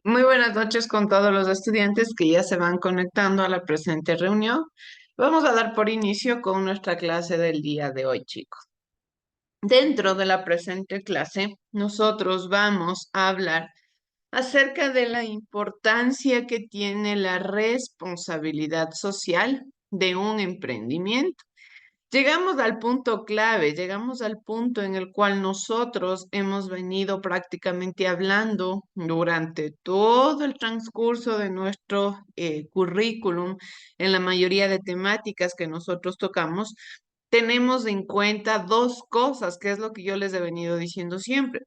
Muy buenas noches con todos los estudiantes que ya se van conectando a la presente reunión. Vamos a dar por inicio con nuestra clase del día de hoy, chicos. Dentro de la presente clase, nosotros vamos a hablar acerca de la importancia que tiene la responsabilidad social de un emprendimiento. Llegamos al punto clave, llegamos al punto en el cual nosotros hemos venido prácticamente hablando durante todo el transcurso de nuestro currículum en la mayoría de temáticas que nosotros tocamos. Tenemos en cuenta dos cosas, que es lo que yo les he venido diciendo siempre,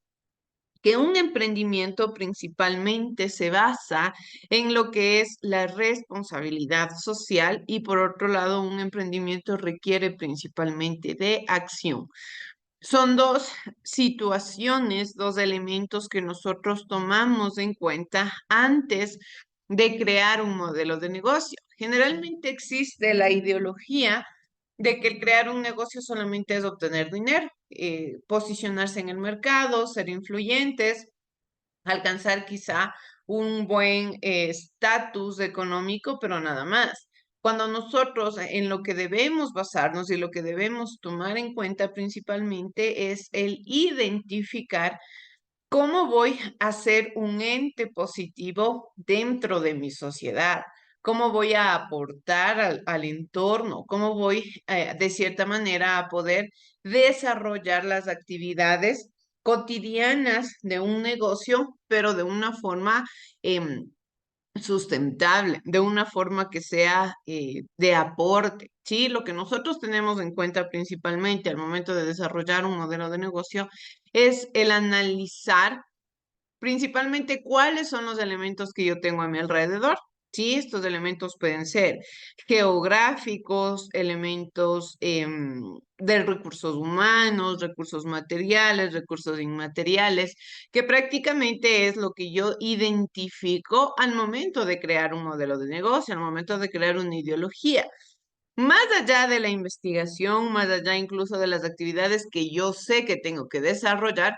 que un emprendimiento principalmente se basa en lo que es la responsabilidad social y por otro lado un emprendimiento requiere principalmente de acción. Son dos situaciones, dos elementos que nosotros tomamos en cuenta antes de crear un modelo de negocio. Generalmente existe la ideología de que el crear un negocio solamente es obtener dinero, posicionarse en el mercado, ser influyentes, alcanzar quizá un buen estatus económico, pero nada más. Cuando nosotros en lo que debemos basarnos y lo que debemos tomar en cuenta principalmente es el identificar cómo voy a ser un ente positivo dentro de mi sociedad, cómo voy a aportar al entorno, cómo voy de cierta manera a poder desarrollar las actividades cotidianas de un negocio, pero de una forma sustentable, de una forma que sea de aporte. Sí, lo que nosotros tenemos en cuenta principalmente al momento de desarrollar un modelo de negocio es el analizar principalmente cuáles son los elementos que yo tengo a mi alrededor. Sí, estos elementos pueden ser geográficos, elementos de recursos humanos, recursos materiales, recursos inmateriales, que prácticamente es lo que yo identifico al momento de crear un modelo de negocio, al momento de crear una ideología. Más allá de la investigación, más allá incluso de las actividades que yo sé que tengo que desarrollar,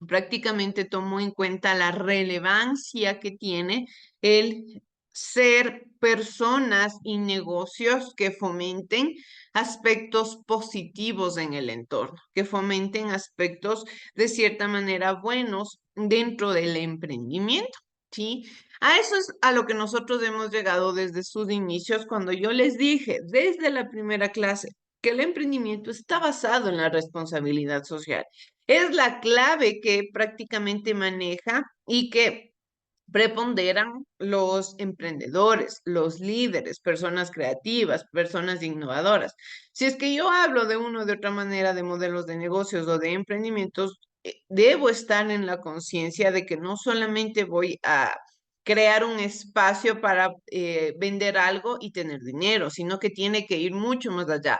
prácticamente tomo en cuenta la relevancia que tiene el ser personas y negocios que fomenten aspectos positivos en el entorno, que fomenten aspectos de cierta manera buenos dentro del emprendimiento, ¿sí? A eso es a lo que nosotros hemos llegado desde sus inicios, cuando yo les dije desde la primera clase que el emprendimiento está basado en la responsabilidad social. Es la clave que prácticamente maneja y que preponderan los emprendedores, los líderes, personas creativas, personas innovadoras. Si es que yo hablo de una o de otra manera de modelos de negocios o de emprendimientos, debo estar en la conciencia de que no solamente voy a crear un espacio para vender algo y tener dinero, sino que tiene que ir mucho más allá.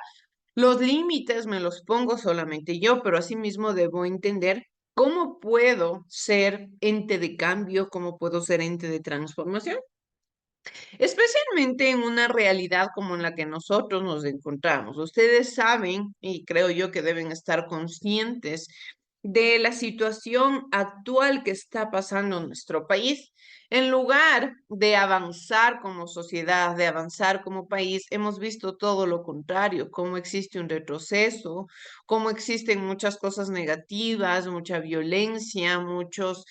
Los límites me los pongo solamente yo, pero asimismo debo entender cómo puedo ser ente de cambio, cómo puedo ser ente de transformación, especialmente en una realidad como en la que nosotros nos encontramos. Ustedes saben, y creo yo que deben estar conscientes de la situación actual que está pasando en nuestro país. En lugar de avanzar como sociedad, de avanzar como país, hemos visto todo lo contrario, cómo existe un retroceso, cómo existen muchas cosas negativas, mucha violencia, muchos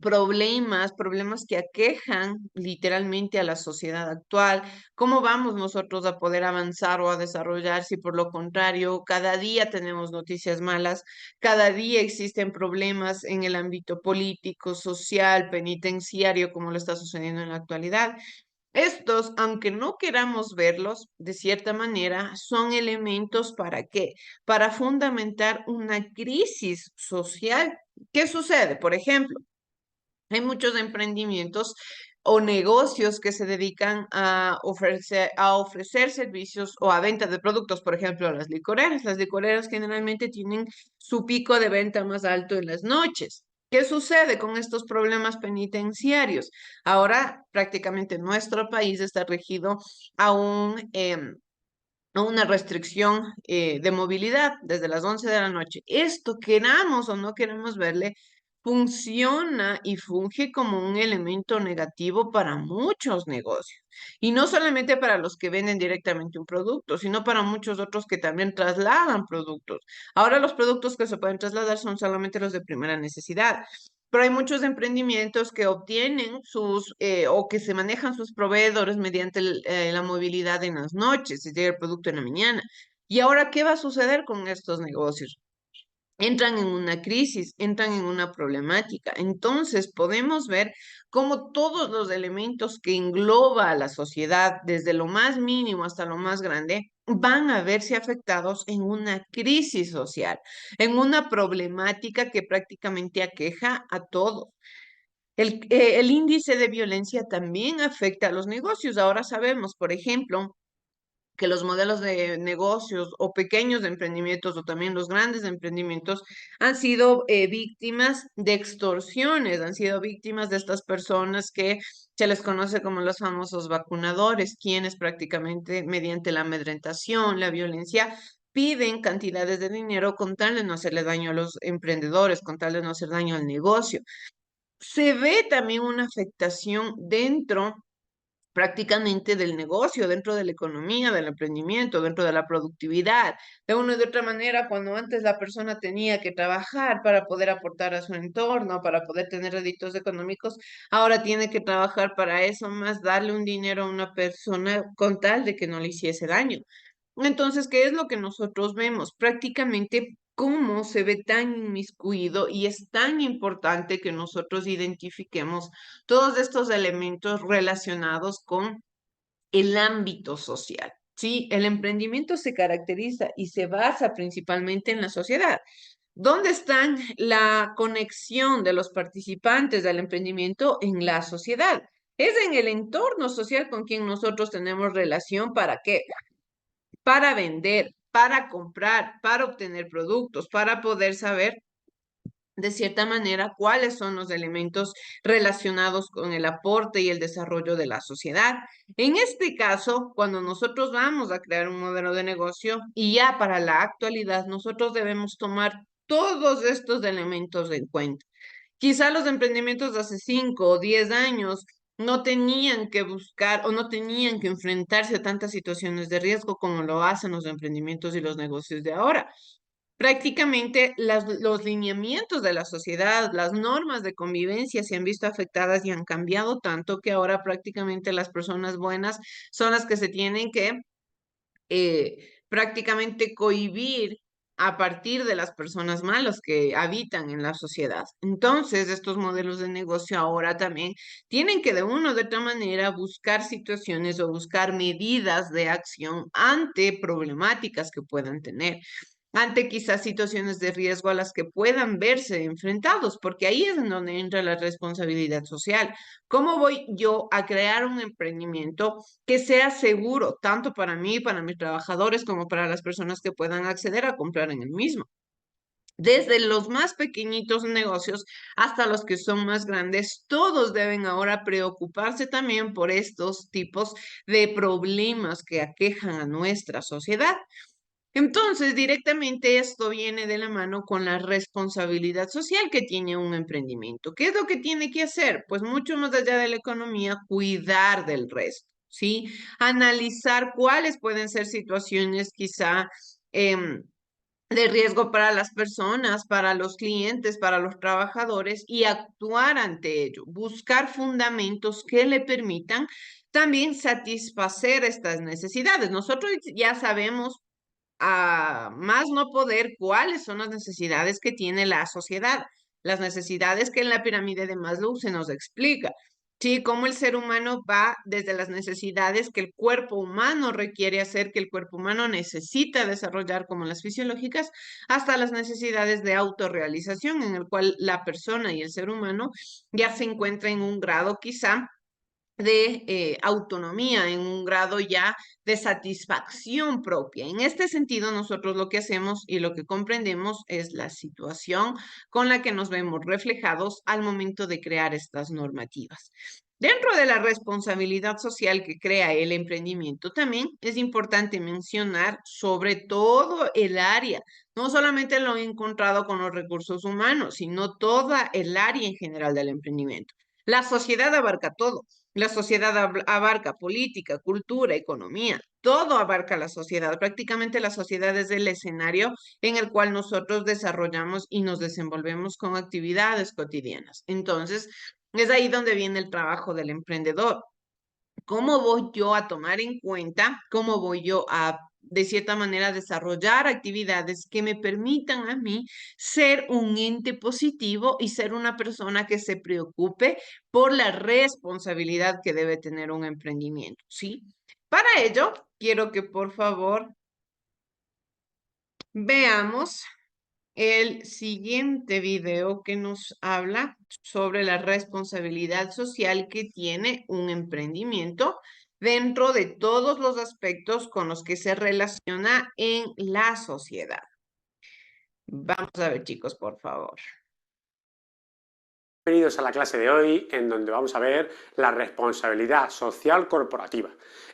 problemas que aquejan literalmente a la sociedad actual. ¿Cómo vamos nosotros a poder avanzar o a desarrollar si por lo contrario cada día tenemos noticias malas, cada día existen problemas en el ámbito político, social, penitenciario, como lo está sucediendo en la actualidad? Estos, aunque no queramos verlos, de cierta manera, son elementos ¿para qué? Para fundamentar una crisis social. ¿Qué sucede? Por ejemplo, hay muchos emprendimientos o negocios que se dedican a ofrecer servicios o a venta de productos, por ejemplo, las licoreras. Las licoreras generalmente tienen su pico de venta más alto en las noches. ¿Qué sucede con estos problemas penitenciarios? Ahora prácticamente nuestro país está regido a a una restricción de movilidad desde las 11 de la noche. Esto, queramos o no queremos verle, funciona y funge como un elemento negativo para muchos negocios. Y no solamente para los que venden directamente un producto, sino para muchos otros que también trasladan productos. Ahora los productos que se pueden trasladar son solamente los de primera necesidad. Pero hay muchos emprendimientos que obtienen o que se manejan sus proveedores mediante la movilidad en las noches, se llega el producto en la mañana. ¿Y ahora qué va a suceder con estos negocios? Entran en una crisis, entran en una problemática. Entonces podemos ver cómo todos los elementos que engloba a la sociedad, desde lo más mínimo hasta lo más grande, van a verse afectados en una crisis social, en una problemática que prácticamente aqueja a todos. El índice de violencia también afecta a los negocios. Ahora sabemos, por ejemplo, que los modelos de negocios o pequeños emprendimientos o también los grandes emprendimientos han sido víctimas de extorsiones, han sido víctimas de estas personas que se les conoce como los famosos vacunadores, quienes prácticamente mediante la amedrentación, la violencia, piden cantidades de dinero con tal de no hacerle daño a los emprendedores, con tal de no hacer daño al negocio. Se ve también una afectación dentro prácticamente del negocio, dentro de la economía, del emprendimiento, dentro de la productividad. De una y de otra manera, cuando antes la persona tenía que trabajar para poder aportar a su entorno, para poder tener réditos económicos, ahora tiene que trabajar para eso, más darle un dinero a una persona con tal de que no le hiciese daño. Entonces, ¿qué es lo que nosotros vemos? Prácticamente cómo se ve tan inmiscuido y es tan importante que nosotros identifiquemos todos estos elementos relacionados con el ámbito social. Sí, el emprendimiento se caracteriza y se basa principalmente en la sociedad. ¿Dónde está la conexión de los participantes del emprendimiento en la sociedad? Es en el entorno social con quien nosotros tenemos relación. ¿Para qué? Para vender, para comprar, para obtener productos, para poder saber de cierta manera cuáles son los elementos relacionados con el aporte y el desarrollo de la sociedad. En este caso, cuando nosotros vamos a crear un modelo de negocio y ya para la actualidad, nosotros debemos tomar todos estos elementos en cuenta. Quizá los emprendimientos de hace 5 o 10 años no tenían que buscar o no tenían que enfrentarse a tantas situaciones de riesgo como lo hacen los emprendimientos y los negocios de ahora. Prácticamente los lineamientos de la sociedad, las normas de convivencia se han visto afectadas y han cambiado tanto que ahora prácticamente las personas buenas son las que se tienen que prácticamente cohibir a partir de las personas malas que habitan en la sociedad. Entonces, estos modelos de negocio ahora también tienen que de una u otra manera buscar situaciones o buscar medidas de acción ante problemáticas que puedan tener, ante quizás situaciones de riesgo a las que puedan verse enfrentados, porque ahí es en donde entra la responsabilidad social. ¿Cómo voy yo a crear un emprendimiento que sea seguro, tanto para mí, para mis trabajadores, como para las personas que puedan acceder a comprar en el mismo? Desde los más pequeñitos negocios hasta los que son más grandes, todos deben ahora preocuparse también por estos tipos de problemas que aquejan a nuestra sociedad. Entonces, directamente esto viene de la mano con la responsabilidad social que tiene un emprendimiento. ¿Qué es lo que tiene que hacer? Pues mucho más allá de la economía, cuidar del resto, ¿sí? Analizar cuáles pueden ser situaciones quizá de riesgo para las personas, para los clientes, para los trabajadores y actuar ante ello. Buscar fundamentos que le permitan también satisfacer estas necesidades. Nosotros ya sabemos a más no poder cuáles son las necesidades que tiene la sociedad, las necesidades que en la pirámide de Maslow se nos explica. Sí, cómo el ser humano va desde las necesidades que el cuerpo humano requiere hacer, que el cuerpo humano necesita desarrollar como las fisiológicas, hasta las necesidades de autorrealización, en el cual la persona y el ser humano ya se encuentra en un grado quizá de autonomía, en un grado ya de satisfacción propia. En este sentido, nosotros lo que hacemos y lo que comprendemos es la situación con la que nos vemos reflejados al momento de crear estas normativas. Dentro de la responsabilidad social que crea el emprendimiento, también es importante mencionar sobre todo el área. No solamente lo he encontrado con los recursos humanos, sino toda el área en general del emprendimiento. La sociedad abarca todo. La sociedad abarca política, cultura, economía. Todo abarca la sociedad. Prácticamente la sociedad es el escenario en el cual nosotros desarrollamos y nos desenvolvemos con actividades cotidianas. Entonces, es ahí donde viene el trabajo del emprendedor. ¿Cómo voy yo a tomar en cuenta? ¿Cómo voy yo a, de cierta manera, desarrollar actividades que me permitan a mí ser un ente positivo y ser una persona que se preocupe por la responsabilidad que debe tener un emprendimiento? ¿Sí? Para ello, quiero que por favor veamos el siguiente video que nos habla sobre la responsabilidad social que tiene un emprendimiento dentro de todos los aspectos con los que se relaciona en la sociedad. Vamos a ver, chicos, por favor. Bienvenidos a la clase de hoy, en donde vamos a ver la responsabilidad social corporativa.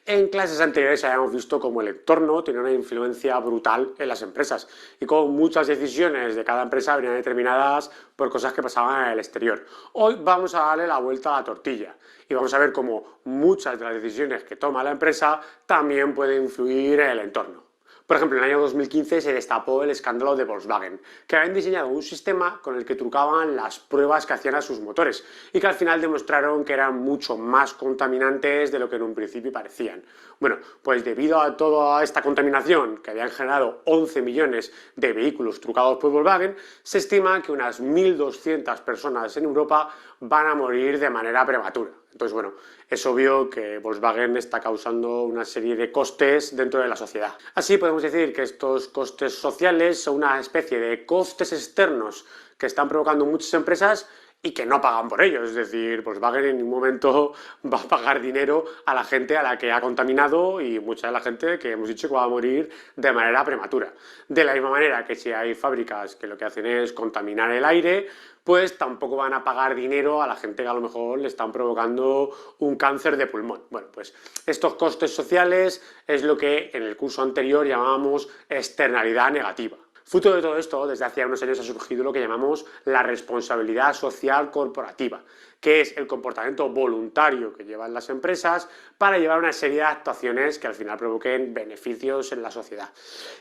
En clases anteriores habíamos visto cómo el entorno tiene una influencia brutal en las empresas y cómo muchas decisiones de cada empresa venían determinadas por cosas que pasaban en el exterior. Hoy vamos a darle la vuelta a la tortilla y vamos a ver cómo muchas de las decisiones que toma la empresa también pueden influir en el entorno. Por ejemplo, en el año 2015 se destapó el escándalo de Volkswagen, que habían diseñado un sistema con el que trucaban las pruebas que hacían a sus motores y que al final demostraron que eran mucho más contaminantes de lo que en un principio parecían. Bueno, pues debido a toda esta contaminación que habían generado 11 millones de vehículos trucados por Volkswagen, se estima que unas 1.200 personas en Europa van a morir de manera prematura. Entonces, bueno, es obvio que Volkswagen está causando una serie de costes dentro de la sociedad. Así podemos decir que estos costes sociales son una especie de costes externos que están provocando muchas empresas y que no pagan por ello. Es decir, Volkswagen en ningún momento va a pagar dinero a la gente a la que ha contaminado y mucha de la gente que hemos dicho que va a morir de manera prematura. De la misma manera que si hay fábricas que lo que hacen es contaminar el aire, pues tampoco van a pagar dinero a la gente que a lo mejor le están provocando un cáncer de pulmón. Bueno, pues estos costes sociales es lo que en el curso anterior llamábamos externalidad negativa. Fruto de todo esto, desde hace unos años ha surgido lo que llamamos la responsabilidad social corporativa, que es el comportamiento voluntario que llevan las empresas para llevar una serie de actuaciones que al final provoquen beneficios en la sociedad.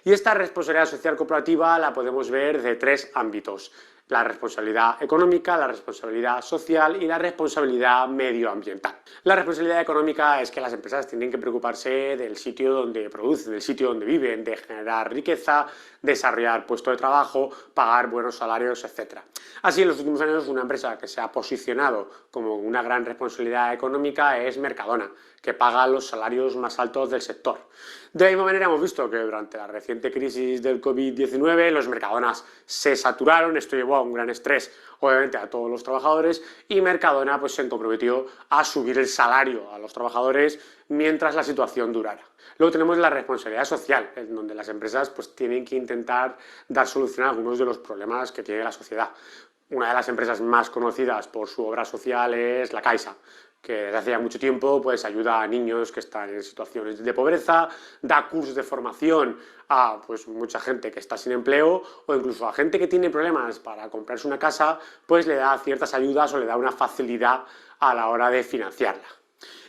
Y esta responsabilidad social corporativa la podemos ver de tres ámbitos: la responsabilidad económica, la responsabilidad social y la responsabilidad medioambiental. La responsabilidad económica es que las empresas tienen que preocuparse del sitio donde producen, del sitio donde viven, de generar riqueza, desarrollar puestos de trabajo, pagar buenos salarios, etc. Así, en los últimos años, una empresa que se ha posicionado como una gran responsabilidad económica es Mercadona, que paga los salarios más altos del sector. De la misma manera hemos visto que durante la reciente crisis del COVID-19 los Mercadonas se saturaron, esto llevó a un gran estrés obviamente a todos los trabajadores y Mercadona pues se comprometió a subir el salario a los trabajadores mientras la situación durara. Luego tenemos la responsabilidad social, en donde las empresas pues tienen que intentar dar solución a algunos de los problemas que tiene la sociedad. Una de las empresas más conocidas por su obra social es La Caixa, que desde hace ya mucho tiempo pues, ayuda a niños que están en situaciones de pobreza, da cursos de formación a pues, mucha gente que está sin empleo o incluso a gente que tiene problemas para comprarse una casa, pues le da ciertas ayudas o le da una facilidad a la hora de financiarla.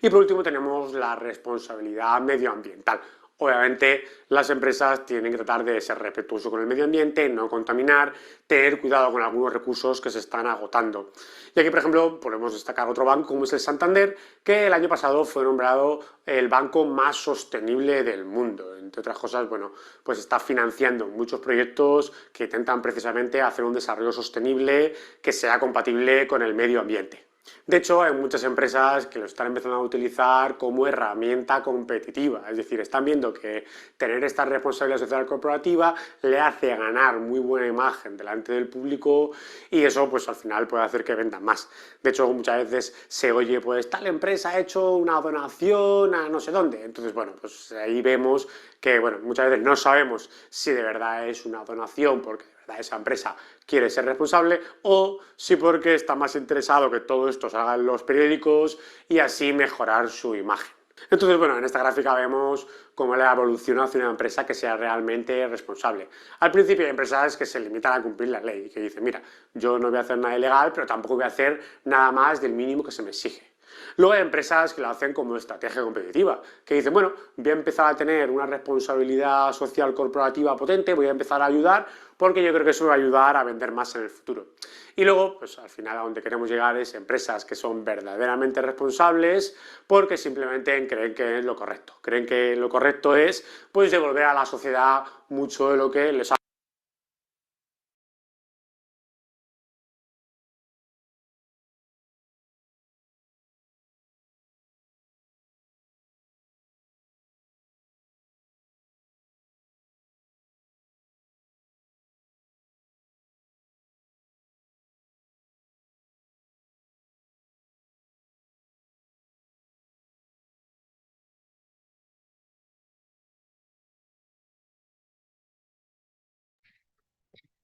Y por último tenemos la responsabilidad medioambiental. Obviamente las empresas tienen que tratar de ser respetuosos con el medio ambiente, no contaminar, tener cuidado con algunos recursos que se están agotando. Y aquí, por ejemplo, podemos destacar otro banco como es el Santander, que el año pasado fue nombrado el banco más sostenible del mundo. Entre otras cosas, bueno, pues está financiando muchos proyectos que intentan precisamente hacer un desarrollo sostenible que sea compatible con el medio ambiente. De hecho, hay muchas empresas que lo están empezando a utilizar como herramienta competitiva, es decir, están viendo que tener esta responsabilidad social corporativa le hace ganar muy buena imagen delante del público y eso pues al final puede hacer que vendan más. De hecho, muchas veces se oye, pues tal empresa ha hecho una donación a no sé dónde, entonces bueno, pues ahí vemos que bueno, muchas veces no sabemos si de verdad es una donación porque esa empresa quiere ser responsable o si porque está más interesado que todo esto salga en los periódicos y así mejorar su imagen. Entonces, bueno, en esta gráfica vemos cómo la evolución hacia una empresa que sea realmente responsable. Al principio hay empresas que se limitan a cumplir la ley y que dicen, mira, yo no voy a hacer nada ilegal, pero tampoco voy a hacer nada más del mínimo que se me exige. Luego hay empresas que lo hacen como estrategia competitiva, que dicen, bueno, voy a empezar a tener una responsabilidad social corporativa potente, voy a empezar a ayudar porque yo creo que eso va a ayudar a vender más en el futuro. Y luego, pues al final a donde queremos llegar es empresas que son verdaderamente responsables porque simplemente creen que es lo correcto. Creen que lo correcto es pues devolver a la sociedad mucho de lo que les ha.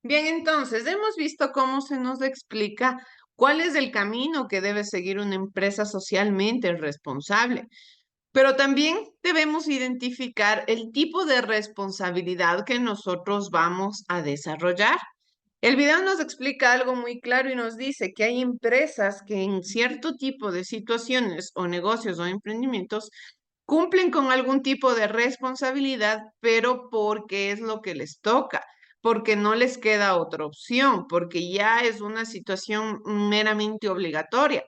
Bien, entonces, hemos visto cómo se nos explica cuál es el camino que debe seguir una empresa socialmente responsable. Pero también debemos identificar el tipo de responsabilidad que nosotros vamos a desarrollar. El video nos explica algo muy claro y nos dice que hay empresas que en cierto tipo de situaciones o negocios o emprendimientos cumplen con algún tipo de responsabilidad, pero porque es lo que les toca, porque no les queda otra opción, porque ya es una situación meramente obligatoria.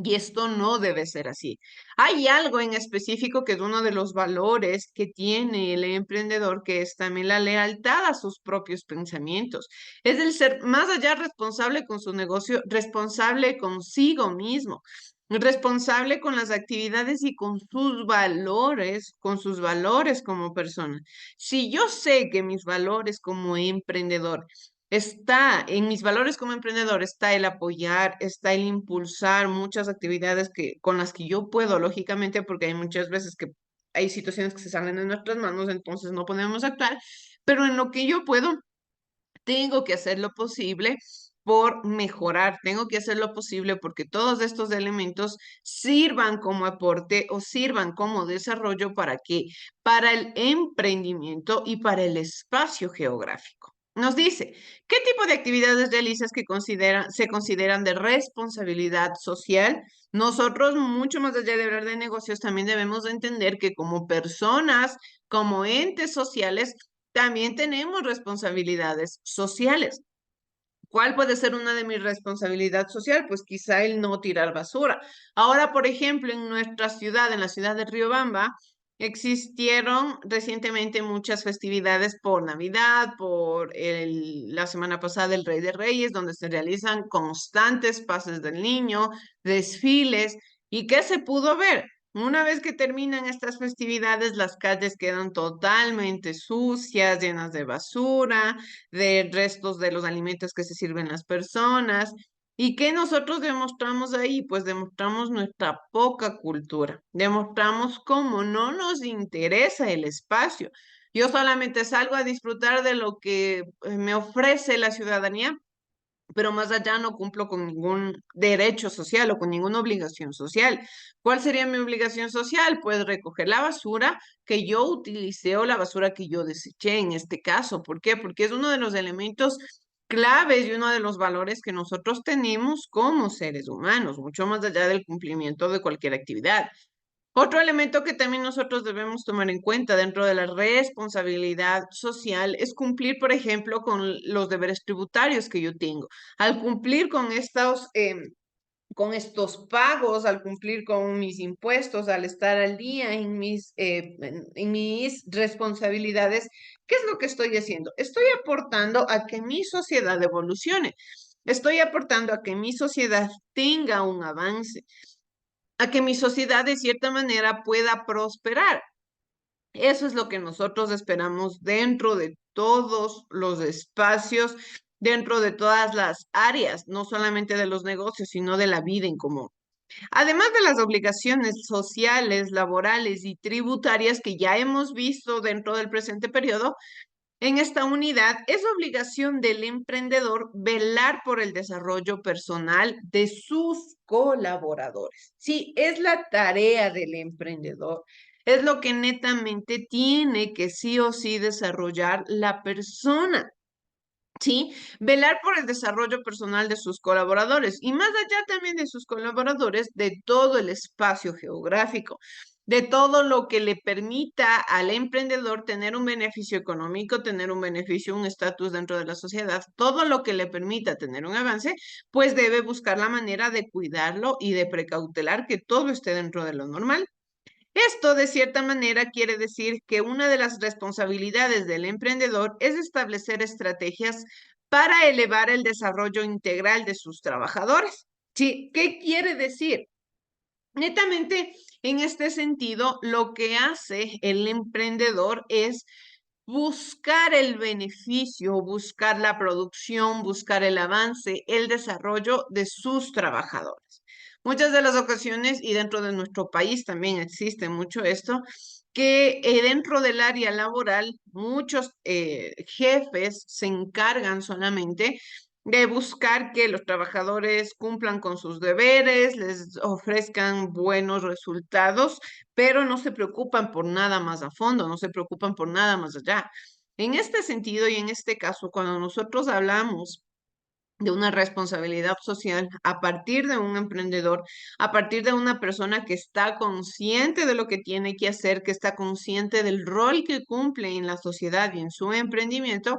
Y esto no debe ser así. Hay algo en específico que es uno de los valores que tiene el emprendedor, que es también la lealtad a sus propios pensamientos. Es el ser más allá responsable con su negocio, responsable consigo mismo, responsable con las actividades y con sus valores como persona. Si yo sé que mis valores como emprendedor está en mis valores como emprendedor, está el apoyar, está el impulsar muchas actividades con las que yo puedo, lógicamente, porque hay muchas veces que hay situaciones que se salen de nuestras manos, entonces no podemos actuar, pero en lo que yo puedo, tengo que hacer lo posible por mejorar, tengo que hacer lo posible porque todos estos elementos sirvan como aporte o sirvan como desarrollo para qué, para el emprendimiento y para el espacio geográfico. Nos dice, ¿qué tipo de actividades realizas que se consideran de responsabilidad social? Nosotros, mucho más allá de hablar de negocios, también debemos de entender que como personas, como entes sociales, también tenemos responsabilidades sociales. ¿Cuál puede ser una de mis responsabilidades social? Pues quizá el no tirar basura. Ahora, por ejemplo, en nuestra ciudad, en la ciudad de Riobamba, existieron recientemente muchas festividades por Navidad, por la semana pasada el Rey de Reyes, donde se realizan constantes pases del niño, desfiles. ¿Y qué se pudo ver? Una vez que terminan estas festividades, las calles quedan totalmente sucias, llenas de basura, de restos de los alimentos que se sirven las personas. ¿Y qué nosotros demostramos ahí? Pues demostramos nuestra poca cultura, demostramos cómo no nos interesa el espacio. Yo solamente salgo a disfrutar de lo que me ofrece la ciudadanía, pero más allá no cumplo con ningún derecho social o con ninguna obligación social. ¿Cuál sería mi obligación social? Pues recoger la basura que yo utilicé o la basura que yo deseché en este caso. ¿Por qué? Porque es uno de los elementos claves y uno de los valores que nosotros tenemos como seres humanos, mucho más allá del cumplimiento de cualquier actividad. Otro elemento que también nosotros debemos tomar en cuenta dentro de la responsabilidad social es cumplir, por ejemplo, con los deberes tributarios que yo tengo. Al cumplir con estos pagos, al cumplir con mis impuestos, al estar al día en mis responsabilidades, ¿qué es lo que estoy haciendo? Estoy aportando a que mi sociedad evolucione. Estoy aportando a que mi sociedad tenga un avance, a que mi sociedad de cierta manera pueda prosperar. Eso es lo que nosotros esperamos dentro de todos los espacios, dentro de todas las áreas, no solamente de los negocios, sino de la vida en común. Además de las obligaciones sociales, laborales y tributarias que ya hemos visto dentro del presente periodo, en esta unidad es obligación del emprendedor velar por el desarrollo personal de sus colaboradores. Sí, es la tarea del emprendedor. Es lo que netamente tiene que sí o sí desarrollar la persona. ¿Sí? Velar por el desarrollo personal de sus colaboradores y más allá también de sus colaboradores, de todo el espacio geográfico, de todo lo que le permita al emprendedor tener un beneficio económico, tener un beneficio, un estatus dentro de la sociedad, todo lo que le permita tener un avance, pues debe buscar la manera de cuidarlo y de precautelar que todo esté dentro de lo normal. Esto, de cierta manera, quiere decir que una de las responsabilidades del emprendedor es establecer estrategias para elevar el desarrollo integral de sus trabajadores. Sí, ¿qué quiere decir? Netamente, en este sentido, lo que hace el emprendedor es buscar el beneficio, buscar la producción, buscar el avance, el desarrollo de sus trabajadores. Muchas de las ocasiones, y dentro de nuestro país también existe mucho esto, que dentro del área laboral muchos jefes se encargan solamente de buscar que los trabajadores cumplan con sus deberes, les ofrezcan buenos resultados, pero no se preocupan por nada más a fondo, no se preocupan por nada más allá. En este sentido y en este caso, cuando nosotros hablamos de una responsabilidad social a partir de un emprendedor, a partir de una persona que está consciente de lo que tiene que hacer, que está consciente del rol que cumple en la sociedad y en su emprendimiento,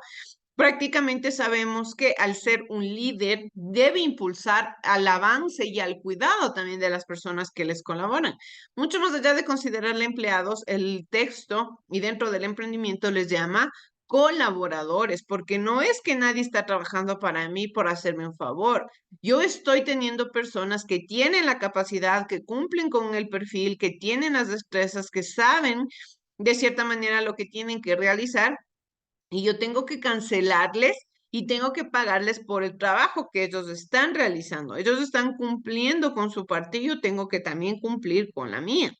prácticamente sabemos que al ser un líder debe impulsar al avance y al cuidado también de las personas que les colaboran. Mucho más allá de considerarle empleados, el texto y dentro del emprendimiento les llama colaboradores, porque no es que nadie está trabajando para mí por hacerme un favor. Yo estoy teniendo personas que tienen la capacidad, que cumplen con el perfil, que tienen las destrezas, que saben de cierta manera lo que tienen que realizar y yo tengo que cancelarles y tengo que pagarles por el trabajo que ellos están realizando. Ellos están cumpliendo con su parte y yo tengo que también cumplir con la mía.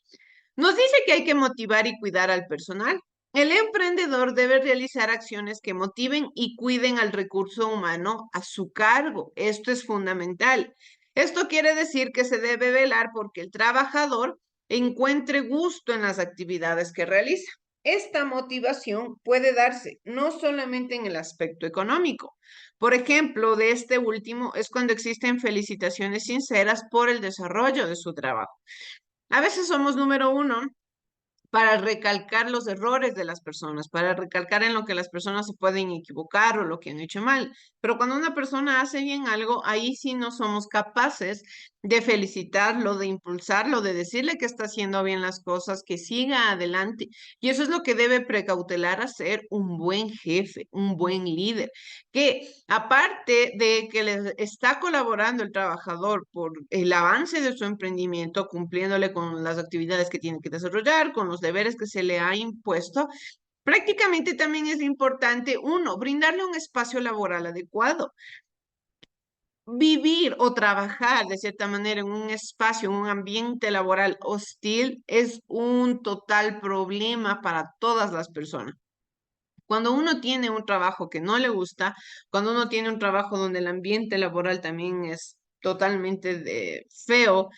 Nos dice que hay que motivar y cuidar al personal. El emprendedor debe realizar acciones que motiven y cuiden al recurso humano a su cargo. Esto es fundamental. Esto quiere decir que se debe velar porque el trabajador encuentre gusto en las actividades que realiza. Esta motivación puede darse no solamente en el aspecto económico. Por ejemplo, de este último es cuando existen felicitaciones sinceras por el desarrollo de su trabajo. A veces somos número uno para recalcar los errores de las personas, para recalcar en lo que las personas se pueden equivocar o lo que han hecho mal. Pero cuando una persona hace bien algo, ahí sí no somos capaces de felicitarlo, de impulsarlo, de decirle que está haciendo bien las cosas, que siga adelante. Y eso es lo que debe precautelar a ser un buen jefe, un buen líder, que aparte de que le está colaborando el trabajador por el avance de su emprendimiento, cumpliéndole con las actividades que tiene que desarrollar, con los deberes que se le ha impuesto, prácticamente también es importante, uno, brindarle un espacio laboral adecuado. Vivir o trabajar de cierta manera en un espacio, en un ambiente laboral hostil, es un total problema para todas las personas. Cuando uno tiene un trabajo que no le gusta, cuando uno tiene un trabajo donde el ambiente laboral también es totalmente feo,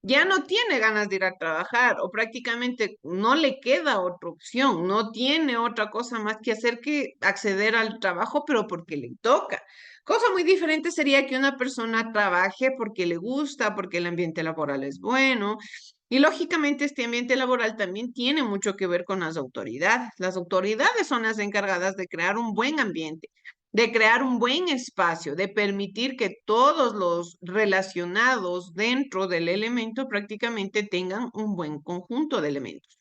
ya no tiene ganas de ir a trabajar o prácticamente no le queda otra opción, no tiene otra cosa más que hacer que acceder al trabajo, pero porque le toca. Cosa muy diferente sería que una persona trabaje porque le gusta, porque el ambiente laboral es bueno. Y lógicamente este ambiente laboral también tiene mucho que ver con las autoridades. Las autoridades son las encargadas de crear un buen ambiente, de crear un buen espacio, de permitir que todos los relacionados dentro del elemento prácticamente tengan un buen conjunto de elementos.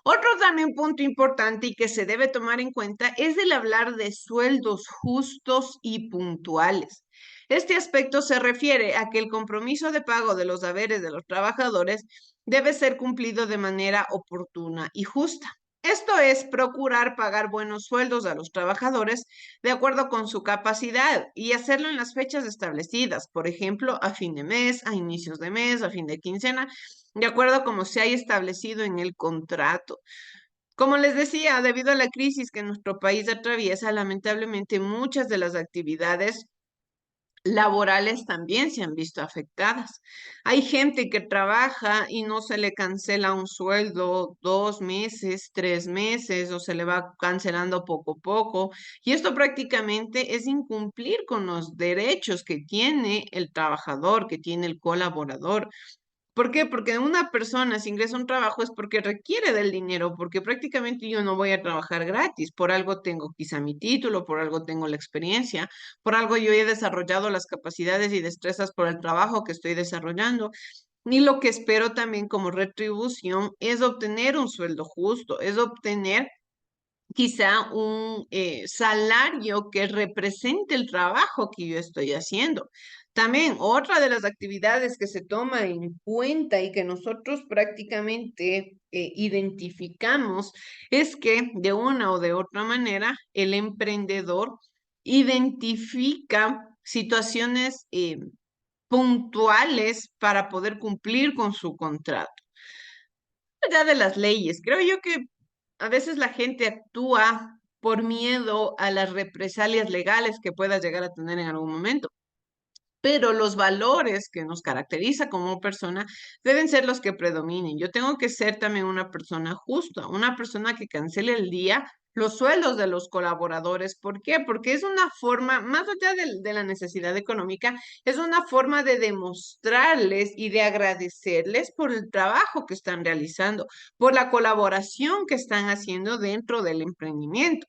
Otro también punto importante y que se debe tomar en cuenta es el hablar de sueldos justos y puntuales. Este aspecto se refiere a que el compromiso de pago de los haberes de los trabajadores debe ser cumplido de manera oportuna y justa. Esto es procurar pagar buenos sueldos a los trabajadores de acuerdo con su capacidad y hacerlo en las fechas establecidas, por ejemplo, a fin de mes, a inicios de mes, a fin de quincena, de acuerdo a como se haya establecido en el contrato. Como les decía, debido a la crisis que nuestro país atraviesa, lamentablemente muchas de las actividades laborales también se han visto afectadas. Hay gente que trabaja y no se le cancela un sueldo 2 meses, 3 meses, o se le va cancelando poco a poco. Y esto prácticamente es incumplir con los derechos que tiene el trabajador, que tiene el colaborador. ¿Por qué? Porque una persona si ingresa a un trabajo es porque requiere del dinero, porque prácticamente yo no voy a trabajar gratis. Por algo tengo quizá mi título, por algo tengo la experiencia, por algo yo he desarrollado las capacidades y destrezas por el trabajo que estoy desarrollando. Y lo que espero también como retribución es obtener un sueldo justo, es obtener quizá un salario que represente el trabajo que yo estoy haciendo. También otra de las actividades que se toma en cuenta y que nosotros prácticamente identificamos es que de una o de otra manera el emprendedor identifica situaciones puntuales para poder cumplir con su contrato. Allá de las leyes, creo yo que a veces la gente actúa por miedo a las represalias legales que pueda llegar a tener en algún momento, pero los valores que nos caracteriza como persona deben ser los que predominen. Yo tengo que ser también una persona justa, una persona que cancele el día los sueldos de los colaboradores. ¿Por qué? Porque es una forma, más allá de la necesidad económica, es una forma de demostrarles y de agradecerles por el trabajo que están realizando, por la colaboración que están haciendo dentro del emprendimiento.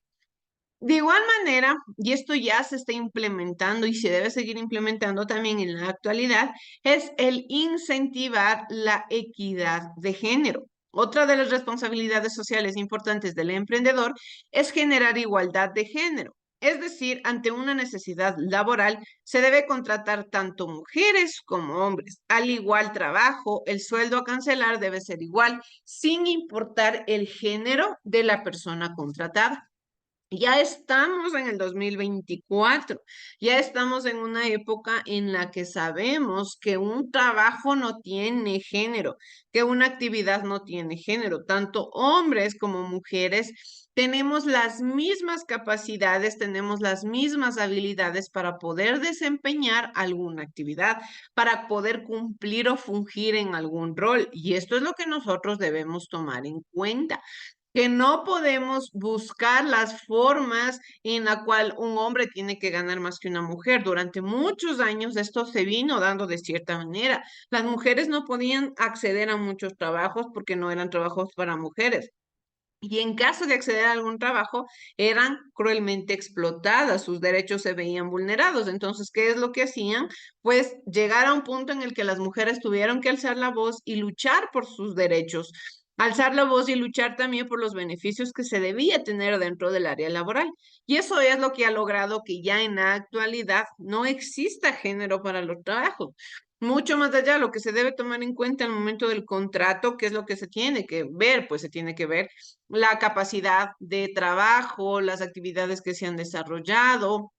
De igual manera, y esto ya se está implementando y se debe seguir implementando también en la actualidad, es el incentivar la equidad de género. Otra de las responsabilidades sociales importantes del emprendedor es generar igualdad de género. Es decir, ante una necesidad laboral, se debe contratar tanto mujeres como hombres. Al igual trabajo, el sueldo a cancelar debe ser igual, sin importar el género de la persona contratada. Ya estamos en el 2024, ya estamos en una época en la que sabemos que un trabajo no tiene género, que una actividad no tiene género. Tanto hombres como mujeres tenemos las mismas capacidades, tenemos las mismas habilidades para poder desempeñar alguna actividad, para poder cumplir o fungir en algún rol. Y esto es lo que nosotros debemos tomar en cuenta, que no podemos buscar las formas en la cual un hombre tiene que ganar más que una mujer. Durante muchos años esto se vino dando de cierta manera. Las mujeres no podían acceder a muchos trabajos porque no eran trabajos para mujeres. Y en caso de acceder a algún trabajo, eran cruelmente explotadas, sus derechos se veían vulnerados. Entonces, ¿qué es lo que hacían? Pues llegar a un punto en el que las mujeres tuvieron que alzar la voz y luchar por sus derechos, alzar la voz y luchar también por los beneficios que se debía tener dentro del área laboral. Y eso es lo que ha logrado que ya en la actualidad no exista género para los trabajos. Mucho más allá, lo que se debe tomar en cuenta al momento del contrato, ¿qué es lo que se tiene que ver? Pues se tiene que ver la capacidad de trabajo, las actividades que se han desarrollado,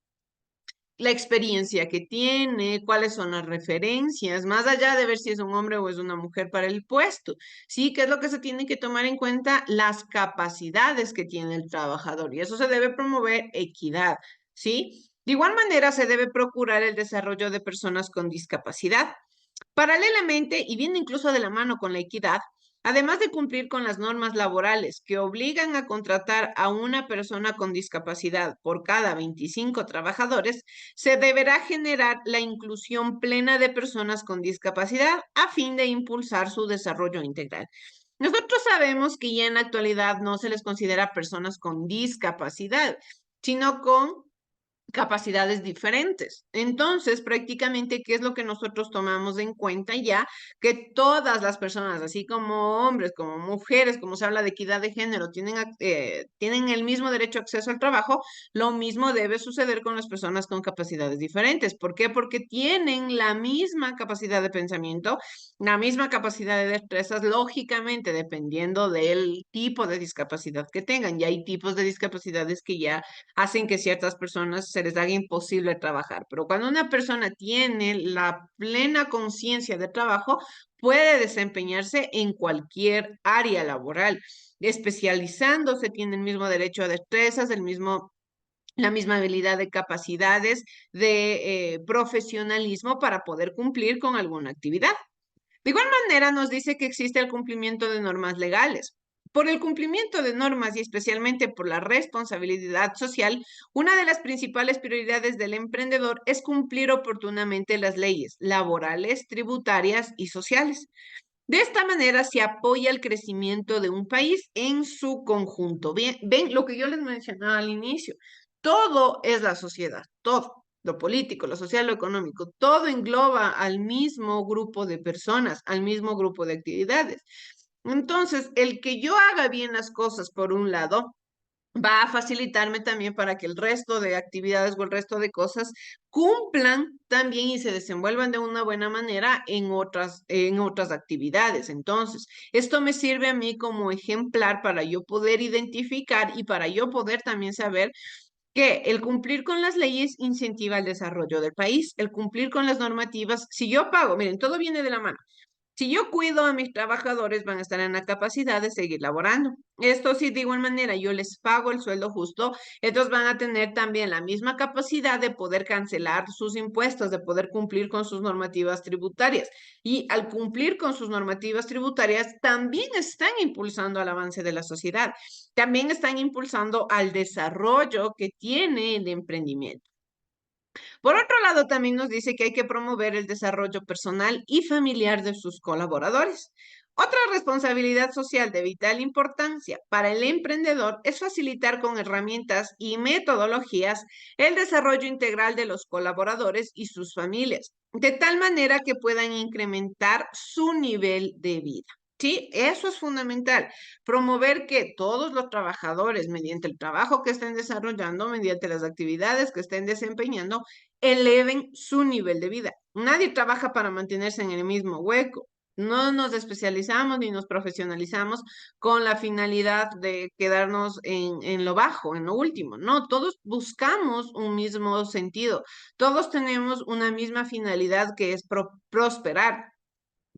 la experiencia que tiene, cuáles son las referencias, más allá de ver si es un hombre o es una mujer para el puesto. Sí, ¿qué es lo que se tiene que tomar en cuenta? Las capacidades que tiene el trabajador, y eso se debe promover equidad, ¿sí? De igual manera, se debe procurar el desarrollo de personas con discapacidad. Paralelamente, y viene incluso de la mano con la equidad, además de cumplir con las normas laborales que obligan a contratar a una persona con discapacidad por cada 25 trabajadores, se deberá generar la inclusión plena de personas con discapacidad a fin de impulsar su desarrollo integral. Nosotros sabemos que ya en la actualidad no se les considera personas con discapacidad, sino con capacidades diferentes. Entonces, prácticamente, ¿qué es lo que nosotros tomamos en cuenta ya? Que todas las personas, así como hombres, como mujeres, como se habla de equidad de género, tienen el mismo derecho a acceso al trabajo, lo mismo debe suceder con las personas con capacidades diferentes. ¿Por qué? Porque tienen la misma capacidad de pensamiento, la misma capacidad de destrezas, lógicamente, dependiendo del tipo de discapacidad que tengan. Y hay tipos de discapacidades que ya hacen que ciertas personas se les haga imposible trabajar. Pero cuando una persona tiene la plena conciencia de trabajo, puede desempeñarse en cualquier área laboral, especializándose, tiene el mismo derecho a destrezas, la misma habilidad de capacidades, de profesionalismo para poder cumplir con alguna actividad. De igual manera, nos dice que existe el cumplimiento de normas legales. Por el cumplimiento de normas y especialmente por la responsabilidad social, una de las principales prioridades del emprendedor es cumplir oportunamente las leyes laborales, tributarias y sociales. De esta manera se apoya el crecimiento de un país en su conjunto. Bien, ven lo que yo les mencionaba al inicio. Todo es la sociedad, todo. Lo político, lo social, lo económico, todo engloba al mismo grupo de personas, al mismo grupo de actividades. Entonces, el que yo haga bien las cosas por un lado, va a facilitarme también para que el resto de actividades o el resto de cosas cumplan también y se desenvuelvan de una buena manera en otras actividades. Entonces, esto me sirve a mí como ejemplar para yo poder identificar y para yo poder también saber que el cumplir con las leyes incentiva el desarrollo del país, el cumplir con las normativas. Si yo pago, miren, todo viene de la mano. Si yo cuido a mis trabajadores, van a estar en la capacidad de seguir laborando. Esto sí, de igual manera, yo les pago el sueldo justo, ellos van a tener también la misma capacidad de poder cancelar sus impuestos, de poder cumplir con sus normativas tributarias. Y al cumplir con sus normativas tributarias, también están impulsando al avance de la sociedad, también están impulsando al desarrollo que tiene el emprendimiento. Por otro lado, también nos dice que hay que promover el desarrollo personal y familiar de sus colaboradores. Otra responsabilidad social de vital importancia para el emprendedor es facilitar con herramientas y metodologías el desarrollo integral de los colaboradores y sus familias, de tal manera que puedan incrementar su nivel de vida. Sí, eso es fundamental. Promover que todos los trabajadores, mediante el trabajo que estén desarrollando, mediante las actividades que estén desempeñando, eleven su nivel de vida. Nadie trabaja para mantenerse en el mismo hueco. No nos especializamos ni nos profesionalizamos con la finalidad de quedarnos en lo bajo, en lo último. No, todos buscamos un mismo sentido. Todos tenemos una misma finalidad que es prosperar,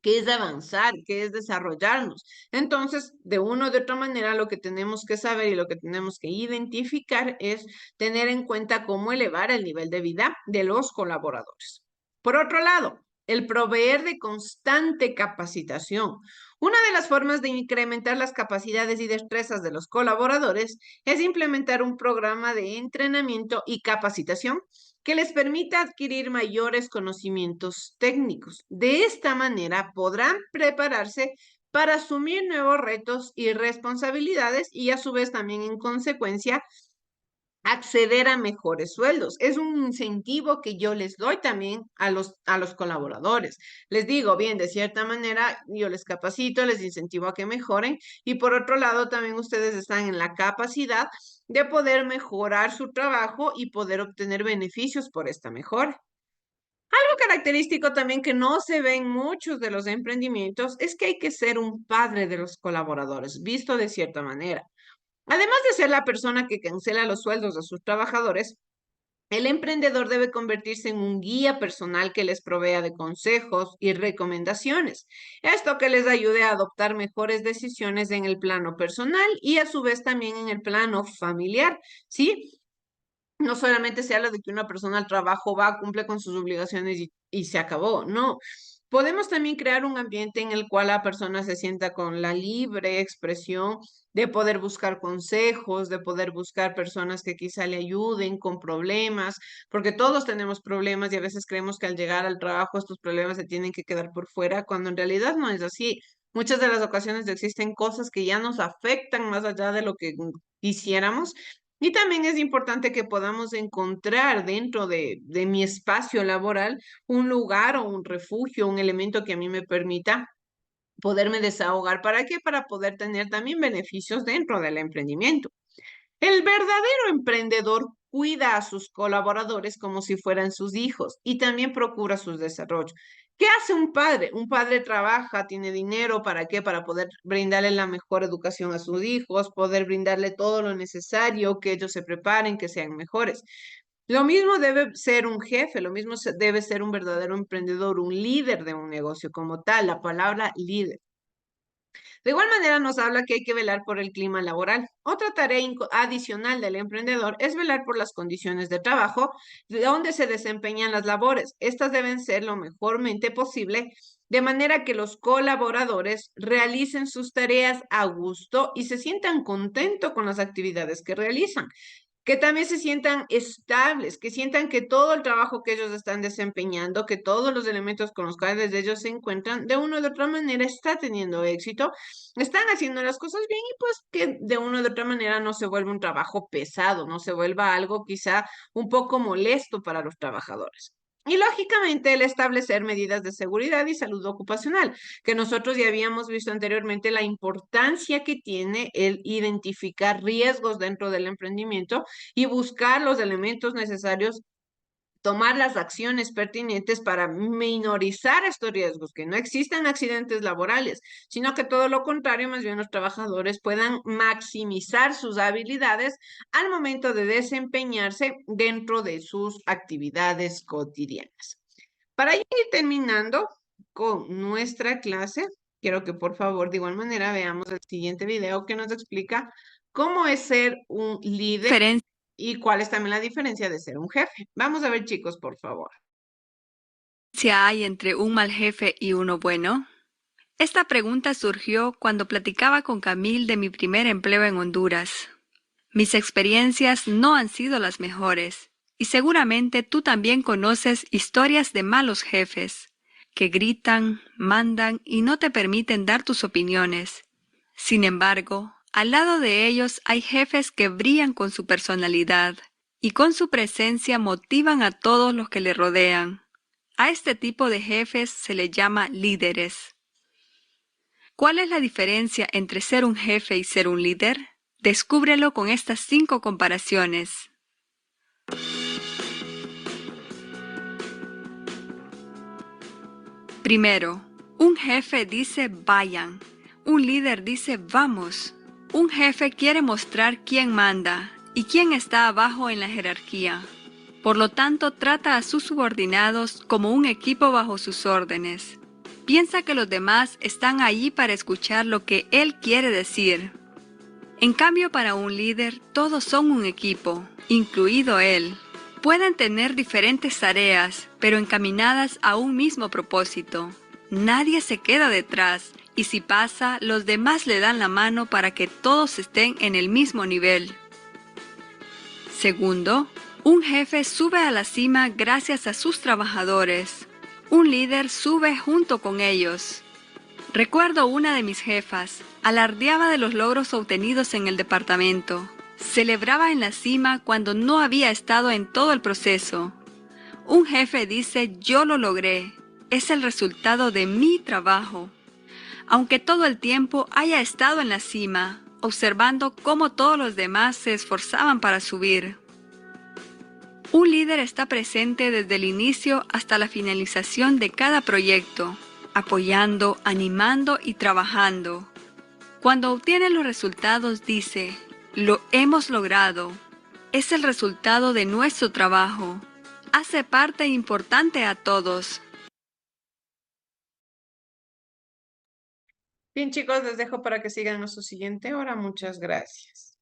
que es avanzar, que es desarrollarnos. Entonces, de una o de otra manera, lo que tenemos que saber y lo que tenemos que identificar es tener en cuenta cómo elevar el nivel de vida de los colaboradores. Por otro lado, el proveer de constante capacitación. Una de las formas de incrementar las capacidades y destrezas de los colaboradores es implementar un programa de entrenamiento y capacitación que les permita adquirir mayores conocimientos técnicos. De esta manera podrán prepararse para asumir nuevos retos y responsabilidades y a su vez también en consecuencia acceder a mejores sueldos. Es un incentivo que yo les doy también a los colaboradores. Les digo, bien, de cierta manera, yo les capacito, les incentivo a que mejoren y por otro lado, también ustedes están en la capacidad de poder mejorar su trabajo y poder obtener beneficios por esta mejora. Algo característico también que no se ve en muchos de los emprendimientos es que hay que ser un padre de los colaboradores, visto de cierta manera. Además de ser la persona que cancela los sueldos de sus trabajadores, el emprendedor debe convertirse en un guía personal que les provea de consejos y recomendaciones. Esto que les ayude a adoptar mejores decisiones en el plano personal y a su vez también en el plano familiar, ¿sí? No solamente se habla de que una persona al trabajo va, cumple con sus obligaciones y se acabó, no. Podemos también crear un ambiente en el cual la persona se sienta con la libre expresión de poder buscar consejos, de poder buscar personas que quizá le ayuden con problemas, porque todos tenemos problemas y a veces creemos que al llegar al trabajo estos problemas se tienen que quedar por fuera, cuando en realidad no es así. Muchas de las ocasiones existen cosas que ya nos afectan más allá de lo que quisiéramos Y también es importante que podamos encontrar dentro de mi espacio laboral un lugar o un refugio, un elemento que a mí me permita poderme desahogar. ¿Para qué? Para poder tener también beneficios dentro del emprendimiento. El verdadero emprendedor cuida a sus colaboradores como si fueran sus hijos y también procura sus desarrollos. ¿Qué hace un padre? Un padre trabaja, tiene dinero, ¿para qué? Para poder brindarle la mejor educación a sus hijos, poder brindarle todo lo necesario, que ellos se preparen, que sean mejores. Lo mismo debe ser un jefe, lo mismo debe ser un verdadero emprendedor, un líder de un negocio como tal, la palabra líder. De igual manera nos habla que hay que velar por el clima laboral. Otra tarea adicional del emprendedor es velar por las condiciones de trabajo de donde se desempeñan las labores. Estas deben ser lo mejormente posible, de manera que los colaboradores realicen sus tareas a gusto y se sientan contentos con las actividades que realizan, que también se sientan estables, que sientan que todo el trabajo que ellos están desempeñando, que todos los elementos con los cuales ellos se encuentran, de una u otra manera está teniendo éxito, están haciendo las cosas bien y pues que de una u otra manera no se vuelva un trabajo pesado, no se vuelva algo quizá un poco molesto para los trabajadores. Y lógicamente el establecer medidas de seguridad y salud ocupacional, que nosotros ya habíamos visto anteriormente la importancia que tiene el identificar riesgos dentro del emprendimiento y buscar los elementos necesarios, tomar las acciones pertinentes para minorizar estos riesgos, que no existan accidentes laborales, sino que todo lo contrario, más bien los trabajadores puedan maximizar sus habilidades al momento de desempeñarse dentro de sus actividades cotidianas. Para ir terminando con nuestra clase, quiero que por favor de igual manera veamos el siguiente video que nos explica cómo es ser un líder y cuál es también la diferencia de ser un jefe. Vamos a ver, chicos, por favor. ¿Diferencia hay entre un mal jefe y uno bueno? Esta pregunta surgió cuando platicaba con Camille de mi primer empleo en Honduras. Mis experiencias no han sido las mejores, y seguramente tú también conoces historias de malos jefes, que gritan, mandan y no te permiten dar tus opiniones. Sin embargo, al lado de ellos hay jefes que brillan con su personalidad, y con su presencia motivan a todos los que le rodean. A este tipo de jefes se le llama líderes. ¿Cuál es la diferencia entre ser un jefe y ser un líder? Descúbrelo con estas 5 comparaciones. Primero, un jefe dice vayan, un líder dice vamos. Un jefe quiere mostrar quién manda y quién está abajo en la jerarquía. Por lo tanto, trata a sus subordinados como un equipo bajo sus órdenes. Piensa que los demás están allí para escuchar lo que él quiere decir. En cambio, para un líder, todos son un equipo, incluido él. Pueden tener diferentes tareas, pero encaminadas a un mismo propósito. Nadie se queda detrás, y si pasa, los demás le dan la mano para que todos estén en el mismo nivel. Segundo, un jefe sube a la cima gracias a sus trabajadores. Un líder sube junto con ellos. Recuerdo una de mis jefas, alardeaba de los logros obtenidos en el departamento. Celebraba en la cima cuando no había estado en todo el proceso. Un jefe dice, yo lo logré, es el resultado de mi trabajo. Aunque todo el tiempo haya estado en la cima, observando cómo todos los demás se esforzaban para subir. Un líder está presente desde el inicio hasta la finalización de cada proyecto, apoyando, animando y trabajando. Cuando obtiene los resultados dice, lo hemos logrado. Es el resultado de nuestro trabajo. Hace parte importante a todos. Bien, chicos, les dejo para que sigan nuestra siguiente hora. Muchas gracias.